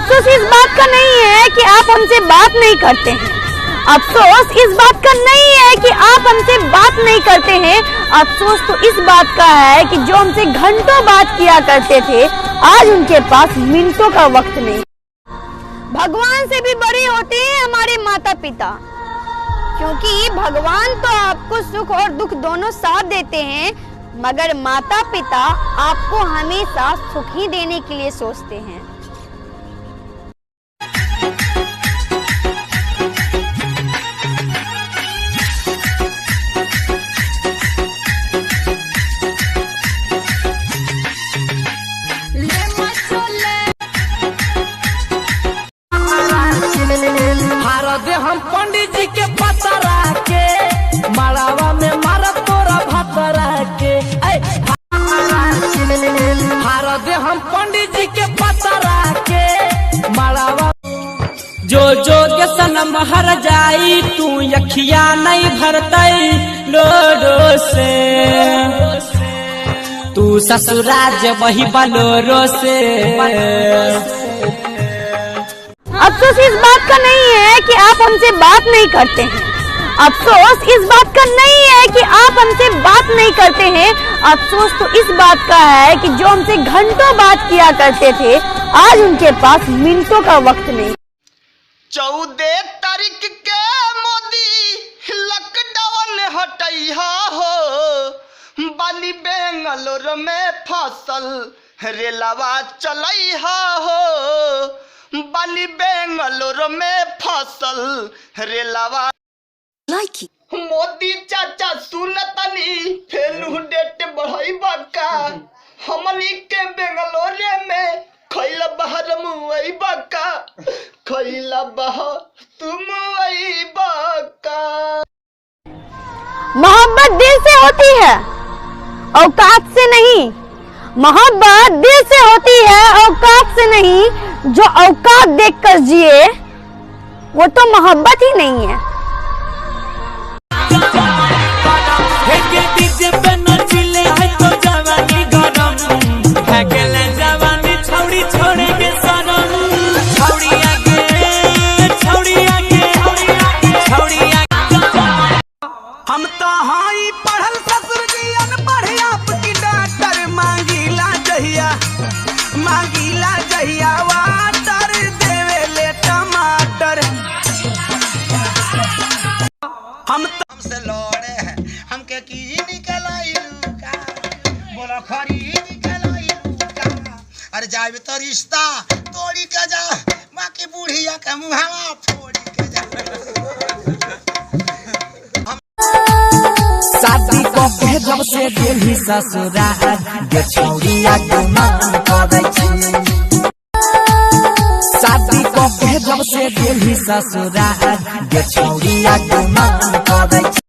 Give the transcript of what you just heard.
अफसोस इस बात का नहीं है कि आप हमसे बात नहीं करते हैं। अफसोस इस बात का नहीं है कि आप हमसे बात नहीं करते हैं। अफसोस तो इस बात का है कि जो हमसे घंटों बात किया करते थे, आज उनके पास मिनटों का वक्त नहीं। भगवान से भी बड़े होते हैं हमारे माता पिता, क्योंकि भगवान तो आपको सुख और दुख दोनों साथ देते हैं, मगर माता पिता आपको हमेशा सुख ही देने के लिए सोचते हैं। हम पंडित जी के पतरा के मड़ावा में मारा तोरा भतरा के हम पंडित जी के पतरा के मड़ावा जो जो के सनम हर जाई तू यखिया नहीं भरतई लोडो से तू ससुराज वही बलोरो से। अफसोस इस बात का नहीं है कि आप हमसे बात नहीं करते हैं। अफसोस इस बात का नहीं है कि आप हमसे बात नहीं करते हैं। अफसोस तो इस बात का है कि जो हमसे घंटों बात किया करते थे, आज उनके पास मिनटों का वक्त नहीं। 14 तारीख के मोदी लॉकडाउन हटैया हो, बानी बेंगलोर में फसल रेलवा चलैया हो, बानी बेंगलोर में फसल रेलवा। मोदी चाचा सुनतनी फेलू डेट बढ़ाई बका, हमनी के बेंगलोर में खैला बहर मुई बका, खैला बहर तुम आई बका। मोहब्बत दिल से होती है, औकात से नहीं। मोहब्बत दिल से होती है, औकात से नहीं। जो औकात देखकर जिए वो तो मोहब्बत ही नहीं है। हम तो हाई पढ़ल ससुर जी अनपढ़ आपकी डॉक्टर मांगीला जहिया वाटर देवे ले टमाटर। हमसे लड़े हैं हमके की निकल आई लूका, बोला खरी निकल आई लूका। अरे जावे तो रिश्ता तोड़ी के जा, माँ की बूढ़िया के मुहावा फोड़ी के जा। शादी को के जब से दिल्ली ससुराल गे छौरिया के मान करे छी। शादी को के जब से दिल्ली ससुराल गे छौरिया के मान करे छी।